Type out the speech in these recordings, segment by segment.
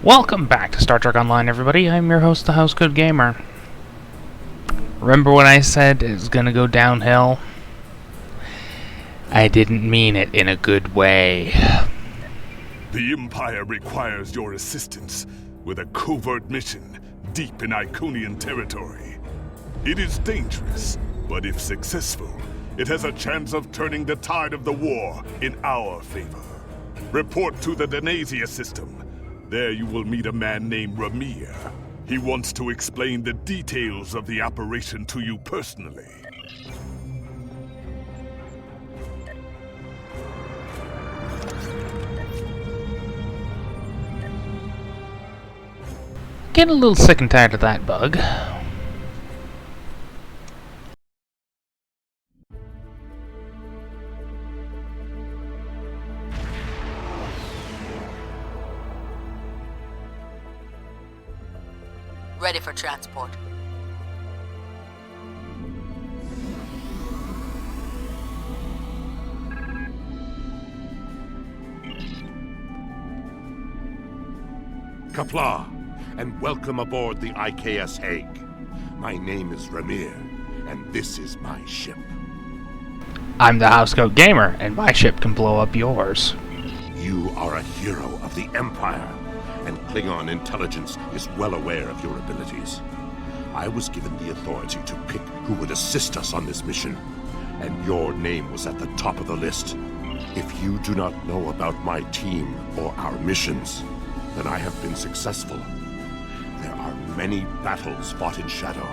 Welcome back to Star Trek Online, everybody. I'm your host, the Housecoat Gamer. Remember when I said it's gonna go downhill? I didn't mean it in a good way. The Empire requires your assistance with a covert mission deep in Iconian territory. It is dangerous, but if successful, it has a chance of turning the tide of the war in our favor. Report to the Denasia system. There you will meet a man named Ramir. He wants to explain the details of the operation to you personally. Getting a little sick and tired of that bug. Ready for transport. Qapla', and welcome aboard the IKS Hague. My name is Ramir, and this is my ship. I'm the Housecoat Gamer, and my ship can blow up yours. You are a hero of the Empire, and Klingon intelligence is well aware of your abilities. I was given the authority to pick who would assist us on this mission, and your name was at the top of the list. If you do not know about my team or our missions, then I have been successful. There are many battles fought in shadow.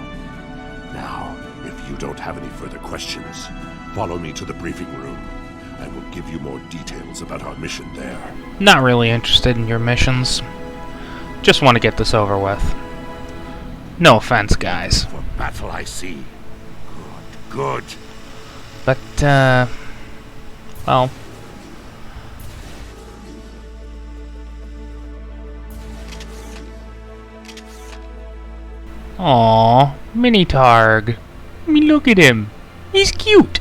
Now, if you don't have any further questions, follow me to the briefing room. I will give you more details about our mission there. Not really interested in your missions. Just want to get this over with. No offense, guys. For battle I see. Good. But, well... Aww, Mini Targ. I mean, look at him. He's cute.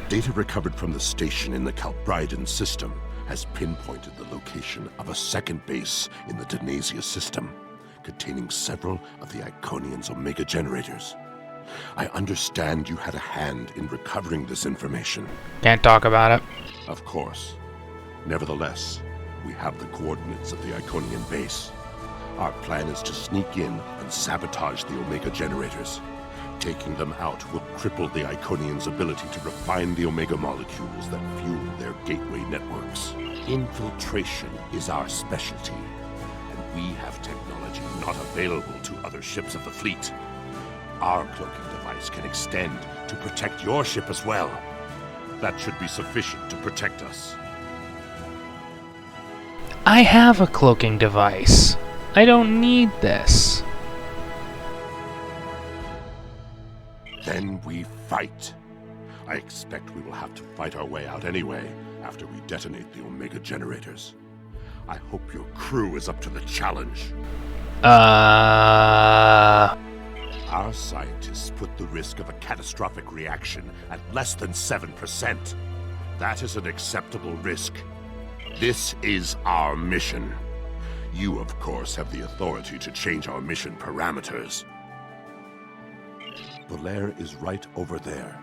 Data recovered from the station in the Calbridan system has pinpointed the location of a second base in the Denasia system, containing several of the Iconian's Omega generators. I understand you had a hand in recovering this information. Can't talk about it. Of course. Nevertheless, we have the coordinates of the Iconian base. Our plan is to sneak in and sabotage the Omega generators. Taking them out will cripple the Iconians' ability to refine the Omega molecules that fuel their gateway networks. Infiltration is our specialty, and we have technology not available to other ships of the fleet. Our cloaking device can extend to protect your ship as well. That should be sufficient to protect us. I have a cloaking device. I don't need this. Then we fight. I expect we will have to fight our way out anyway, after we detonate the Omega generators. I hope your crew is up to the challenge. Our Our scientists put the risk of a catastrophic reaction at less than 7%. That is an acceptable risk. This is our mission. You, of course, have the authority to change our mission parameters. Valere is right over there.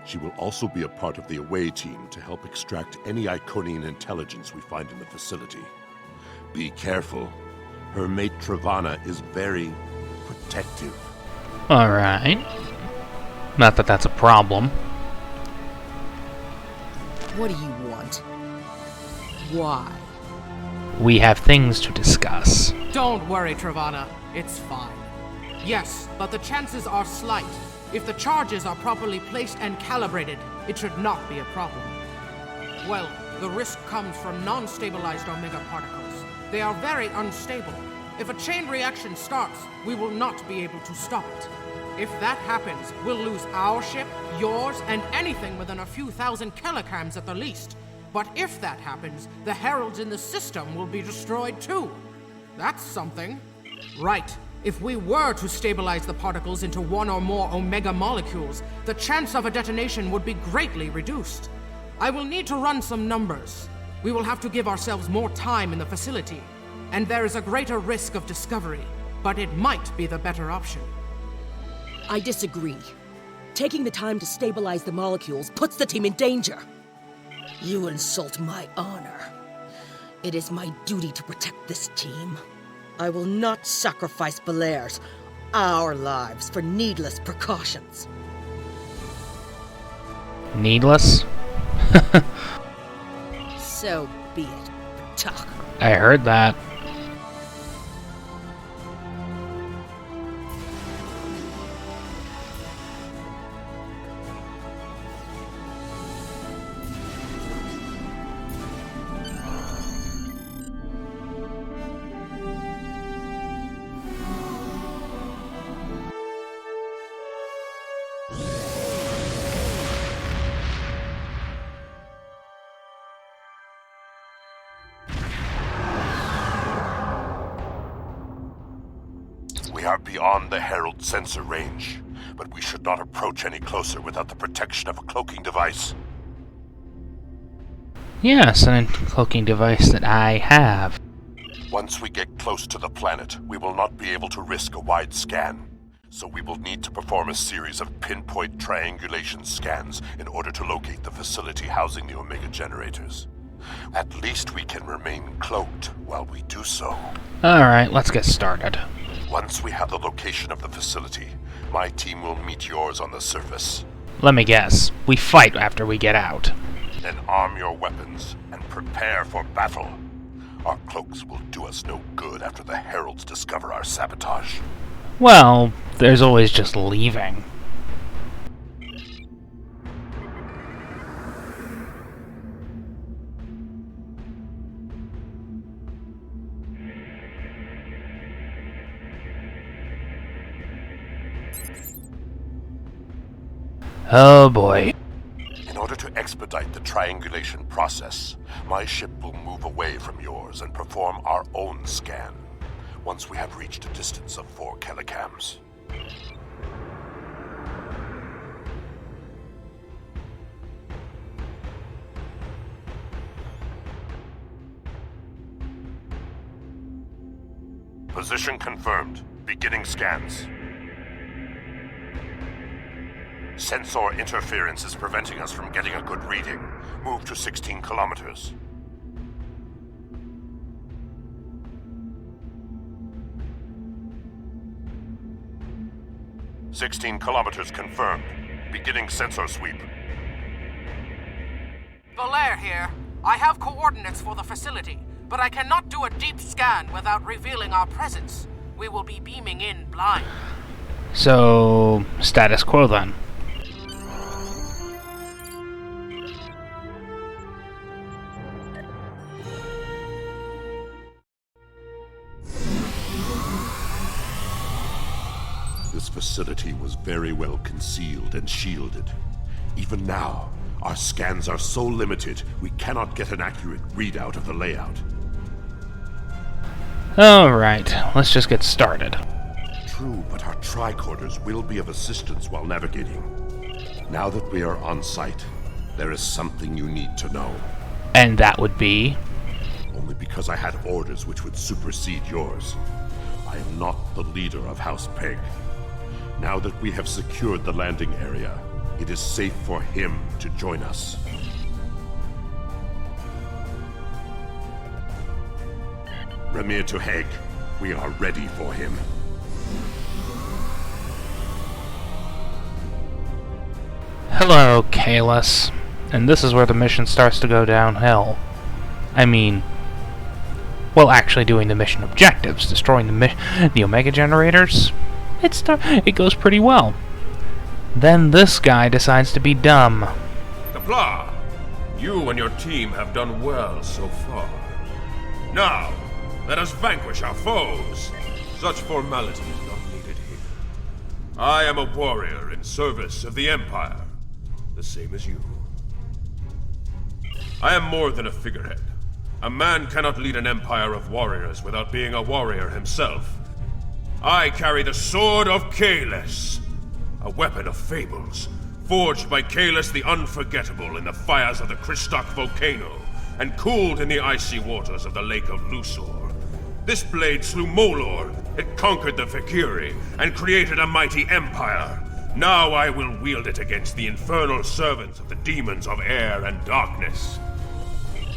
She will also be a part of the away team to help extract any Iconian intelligence we find in the facility. Be careful. Her mate Travana is very protective. Alright. Not that that's a problem. What do you want? Why? We have things to discuss. Don't worry, Travana. It's fine. Yes, but the chances are slight. If the charges are properly placed and calibrated, it should not be a problem. Well, the risk comes from non-stabilized Omega particles. They are very unstable. If a chain reaction starts, we will not be able to stop it. If that happens, we'll lose our ship, yours, and anything within a few thousand kilograms at the least. But if that happens, the heralds in the system will be destroyed too. That's something. Right. If we were to stabilize the particles into one or more Omega molecules, the chance of a detonation would be greatly reduced. I will need to run some numbers. We will have to give ourselves more time in the facility, and there is a greater risk of discovery, but it might be the better option. I disagree. Taking the time to stabilize the molecules puts the team in danger. You insult my honor. It is my duty to protect this team. I will not sacrifice Belaire's, our lives, for needless precautions. Needless? So be it, Tuck. I heard that. We are beyond the Herald sensor range, but we should not approach any closer without the protection of a cloaking device. Yes, an cloaking device that I have. Once we get close to the planet, we will not be able to risk a wide scan. So we will need to perform a series of pinpoint triangulation scans in order to locate the facility housing the Omega generators. At least we can remain cloaked while we do so. Alright, let's get started. Once we have the location of the facility, my team will meet yours on the surface. Let me guess. We fight after we get out. Then arm your weapons and prepare for battle. Our cloaks will do us no good after the Heralds discover our sabotage. Well, there's always just leaving. Oh boy. In order to expedite the triangulation process, my ship will move away from yours and perform our own scan once we have reached a distance of 4 kilocams. Position confirmed. Beginning scans. Sensor interference is preventing us from getting a good reading. Move to 16 kilometers. "16 kilometers confirmed. Beginning sensor sweep." Belair here. I have coordinates for the facility, but I cannot do a deep scan without revealing our presence. We will be beaming in blind. So, status quo then. This facility was very well concealed and shielded. Even now, our scans are so limited, we cannot get an accurate readout of the layout. Alright, let's just get started. True, but our tricorders will be of assistance while navigating. Now that we are on site, there is something you need to know. And that would be? Only because I had orders which would supersede yours. I am not the leader of House Pegh. Now that we have secured the landing area, it is safe for him to join us. Remir to Hague. We are ready for him. Hello, Kahless. And this is where the mission starts to go downhill. I mean, well, actually doing the mission objectives, destroying the Omega generators. It goes pretty well. Then this guy decides to be dumb. Kapla, you and your team have done well so far. Now, let us vanquish our foes. Such formality is not needed here. I am a warrior in service of the Empire, the same as you. I am more than a figurehead. A man cannot lead an empire of warriors without being a warrior himself. I carry the sword of Kahless, a weapon of fables, forged by Kahless the Unforgettable in the fires of the Christock volcano, and cooled in the icy waters of the Lake of Luxor. This blade slew Molor, it conquered the Fakiri, and created a mighty empire. Now I will wield it against the infernal servants of the demons of air and darkness.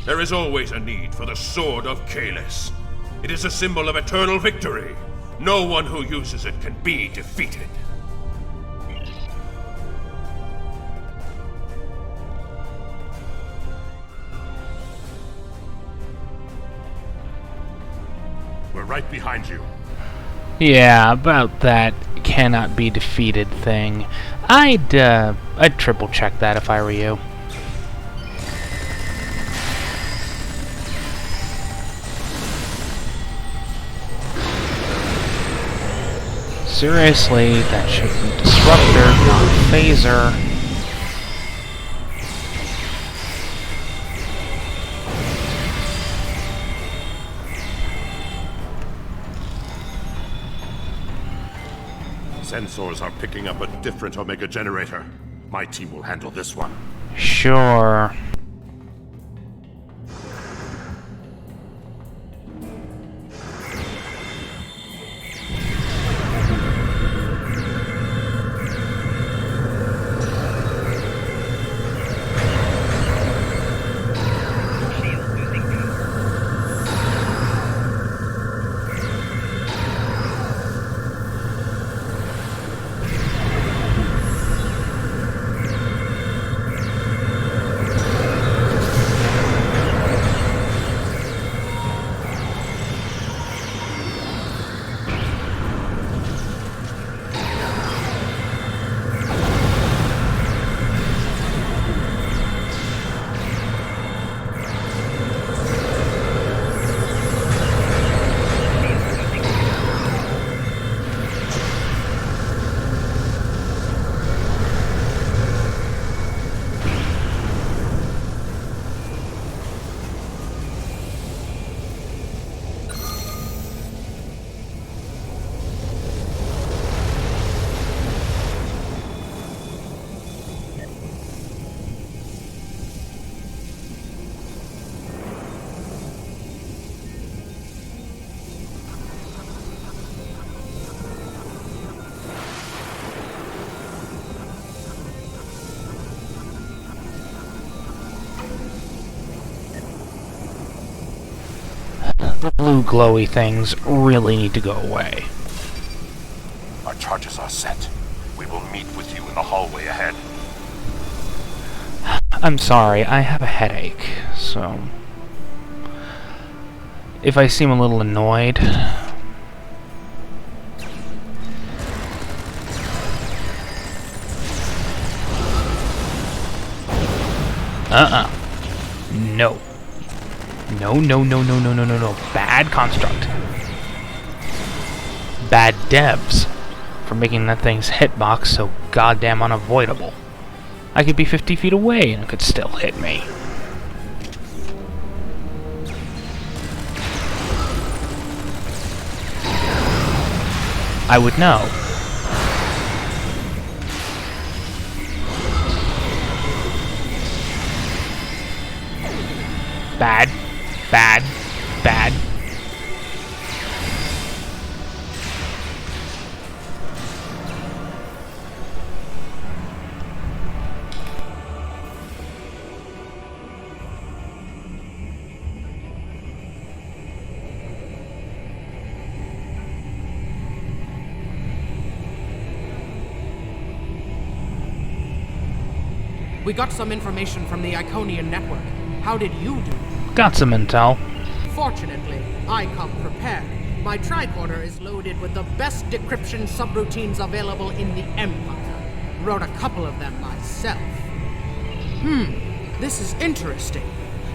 There is always a need for the sword of Kahless. It is a symbol of eternal victory. No one who uses it can be defeated. We're right behind you. Yeah, about that cannot be defeated thing. I'd triple check that if I were you. Seriously, that should be Disruptor, not Phaser. Sensors are picking up a different Omega generator. My team will handle this one. Sure. The blue glowy things really need to go away. Our charges are set. We will meet with you in the hallway ahead. I'm sorry, I have a headache, so... if I seem a little annoyed... No. No. Bad construct. Bad devs for making that thing's hitbox so goddamn unavoidable. I could be 50 feet away and it could still hit me. I would know. Bad. We got some information from the Iconian network. How did you do? Got some intel. Fortunately, I come prepared. My tricorder is loaded with the best decryption subroutines available in the Empire. Wrote a couple of them myself. This is interesting.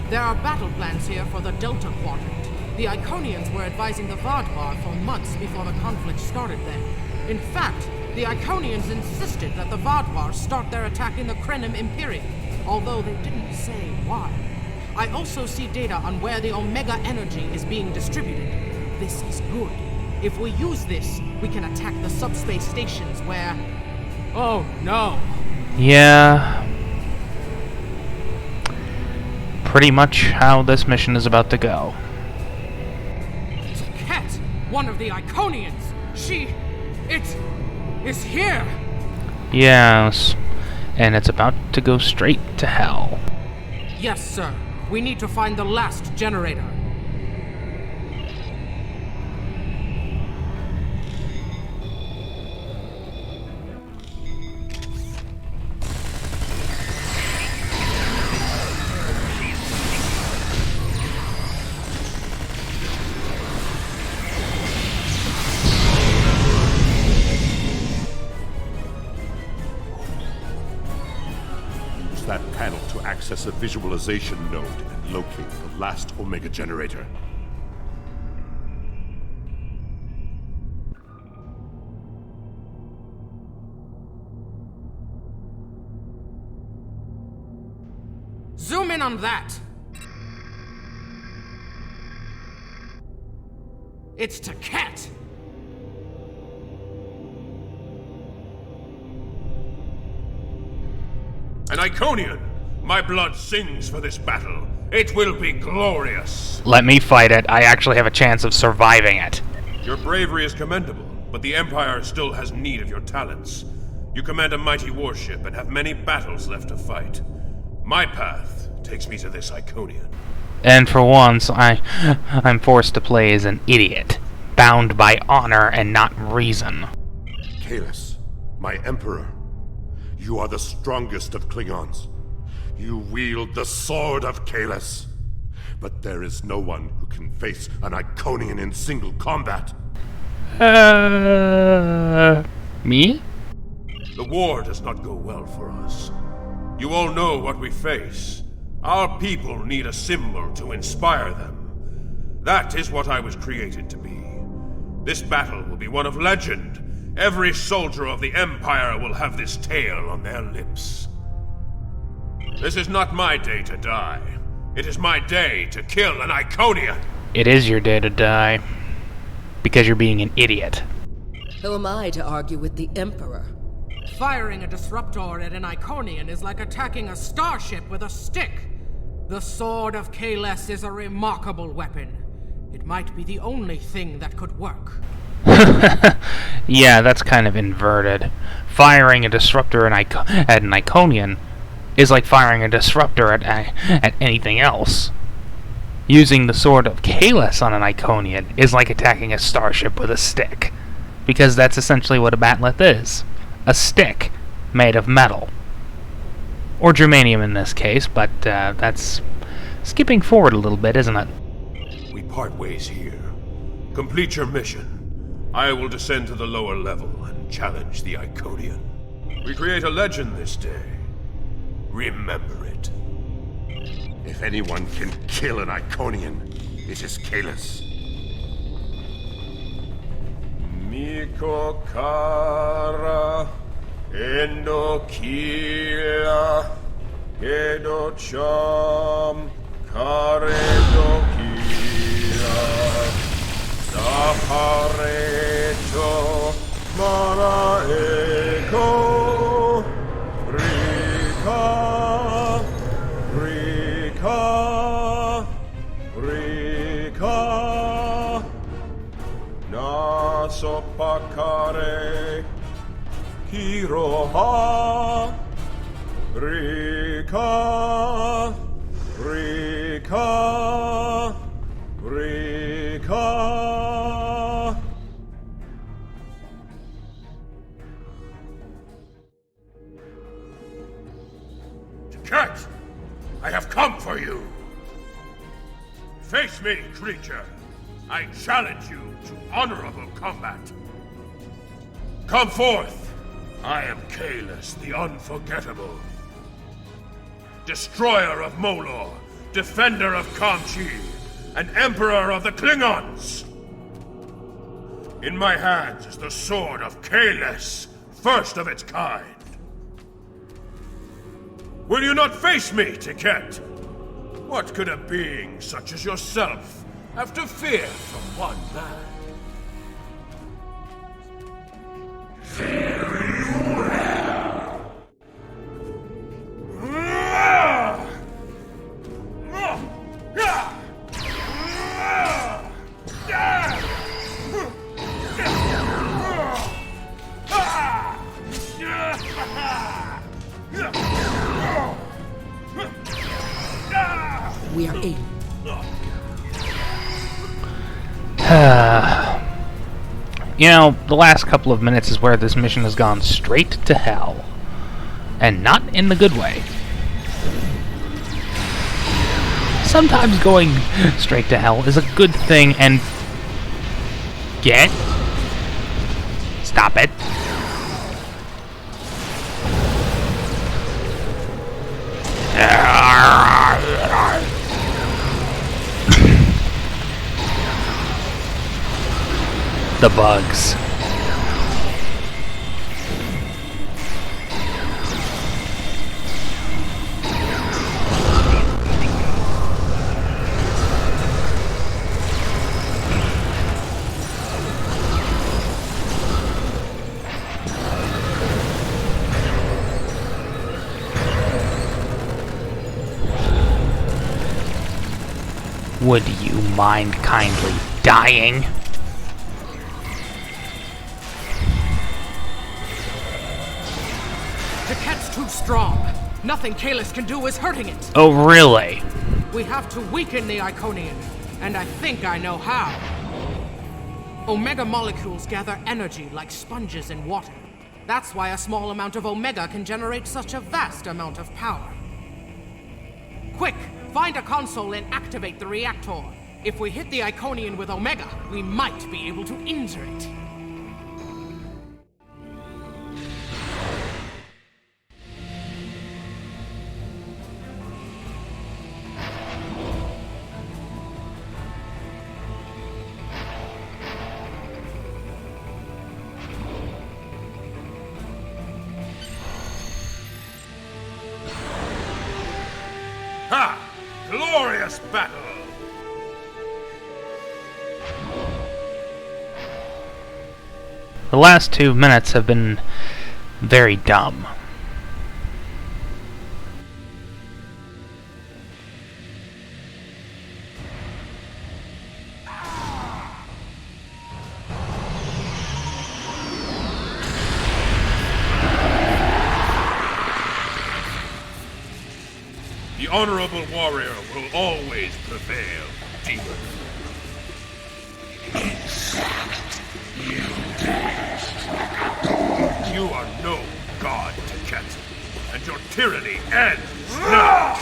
There are battle plans here for the Delta Quadrant. The Iconians were advising the Vaadwaur for months before the conflict started there. In fact, the Iconians insisted that the Vaadwaur start their attack in the Krenim Imperium, although they didn't say why. I also see data on where the Omega energy is being distributed. This is good. If we use this, we can attack the subspace stations where... Oh no! Yeah... pretty much how this mission is about to go. Ket, one of the Iconians. It is here. Yes, and it's about to go straight to hell. Yes, sir. We need to find the last generator. That panel to access a visualization node and locate the last Omega generator. Zoom in on that. It's to Ket. An Iconian! My blood sings for this battle. It will be glorious. Let me fight it. I actually have a chance of surviving it. Your bravery is commendable, but the Empire still has need of your talents. You command a mighty warship and have many battles left to fight. My path takes me to this Iconian. And for once, I'm forced to play as an idiot, bound by honor and not reason. Kahless, my Emperor. You are the strongest of Klingons. You wield the sword of Kahless. But there is no one who can face an Iconian in single combat. Me? The war does not go well for us. You all know what we face. Our people need a symbol to inspire them. That is what I was created to be. This battle will be one of legend. Every soldier of the Empire will have this tale on their lips. This is not my day to die. It is my day to kill an Iconian. It is your day to die. Because you're being an idiot. Who am I to argue with the Emperor? Firing a disruptor at an Iconian is like attacking a starship with a stick. The Sword of Kahless is a remarkable weapon. It might be the only thing that could work. Yeah, that's kind of inverted. Firing a disruptor at an Iconian is like firing a disruptor at anything else. Using the Sword of Kahless on an Iconian is like attacking a starship with a stick. Because that's essentially what a bat'leth is. A stick made of metal. Or germanium in this case, but that's skipping forward a little bit, isn't it? We part ways here. Complete your mission. I will descend to the lower level and challenge the Iconian. We create a legend this day. Remember it. If anyone can kill an Iconian, it is Kahless. Miko kara endokila edo cham karedokila saharecho maraeko rika rika rika Nasopakare Kiroha Rika Rika Rika. Ket, I have come for you. Face me, creature. I challenge you to honorable combat. Come forth! I am Kahless, the Unforgettable. Destroyer of Molor, defender of Kamchi, and Emperor of the Klingons! In my hands is the Sword of Kahless, first of its kind. Will you not face me, Ket? What could a being such as yourself have to fear from one man? You know, the last couple of minutes is where this mission has gone straight to hell. And not in the good way. Sometimes going straight to hell is a good thing, and... Get? Stop it. The bugs. Would you mind kindly dying? The cat's too strong. Nothing Kahless can do is hurting it. Oh, really? We have to weaken the Iconian, and I think I know how. Omega molecules gather energy like sponges in water. That's why a small amount of Omega can generate such a vast amount of power. Quick, find a console and activate the reactor. If we hit the Iconian with Omega, we might be able to injure it. Ha! Glorious battle! The last 2 minutes have been very dumb. The honorable warrior will always prevail, demon. You are no god, Ket, and your tyranny ends now!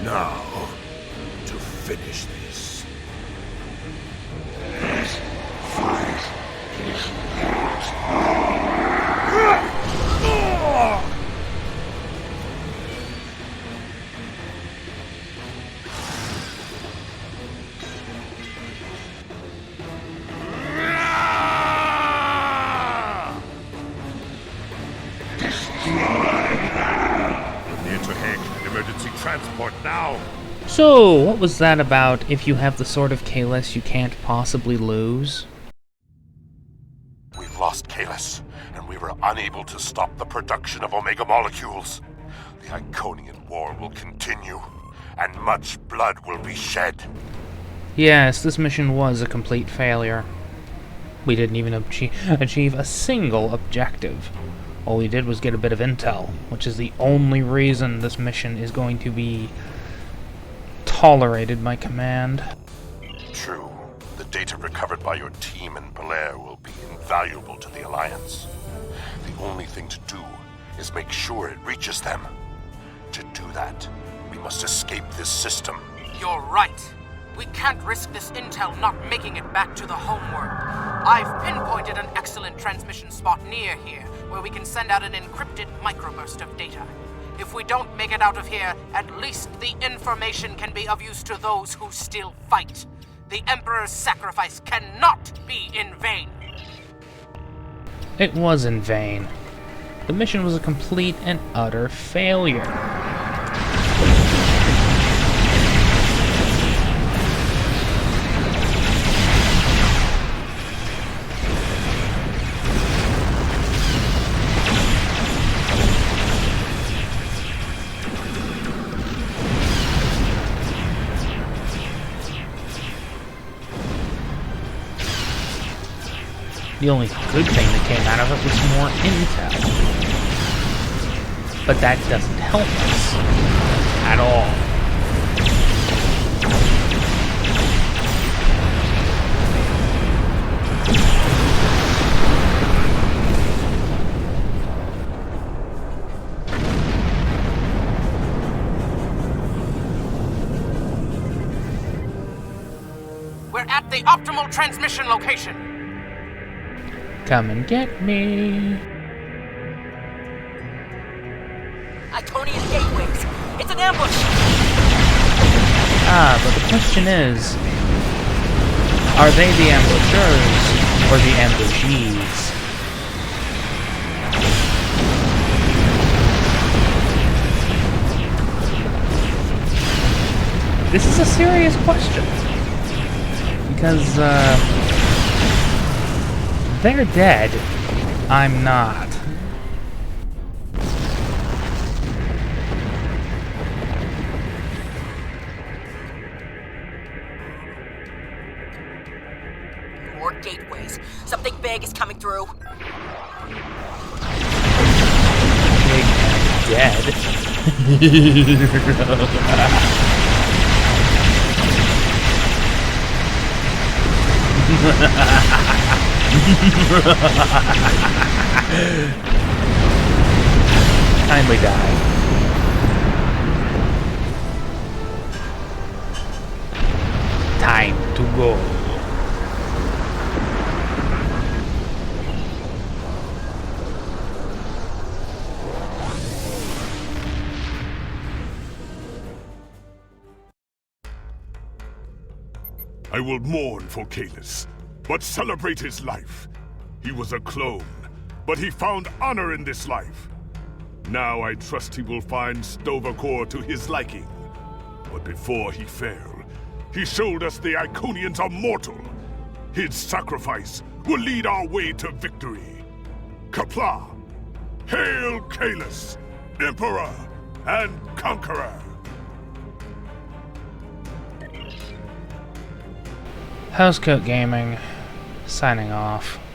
Now, to finish this. Near to Pegh, emergency transport now. So, what was that about? If you have the sword of Kahless, you can't possibly lose? We've lost Kahless, and we were unable to stop the production of Omega molecules. The Iconian War will continue, and much blood will be shed. Yes, this mission was a complete failure. We didn't even achieve a single objective. All we did was get a bit of intel, which is the only reason this mission is going to be tolerated by command. True, the data recovered by your team in Pegh will be invaluable to the Alliance. The only thing to do is make sure it reaches them. To do that, we must escape this system. You're right. We can't risk this intel not making it back to the homeworld. I've pinpointed an excellent transmission spot near here, where we can send out an encrypted microburst of data. If we don't make it out of here, at least the information can be of use to those who still fight. The Emperor's sacrifice cannot be in vain. It was in vain. The mission was a complete and utter failure. The only good thing that came out of it was more intel. But that doesn't help us at all. We're at the optimal transmission location. Come and get me. Iconian gateways. It's an ambush. Ah, but the question is, are they the ambushers or the ambushees? This is a serious question. Because, they're dead. I'm not. More gateways. Something big is coming through. Big and dead. Kindly die. Time to go. I will mourn for Kahless, but celebrate his life. He was a clone, but he found honor in this life. Now I trust he will find Sto-vo-kor to his liking. But before he fell, he showed us the Iconians are mortal. His sacrifice will lead our way to victory. Qapla'! Hail Kahless, Emperor and Conqueror! Housecoat Gaming, signing off.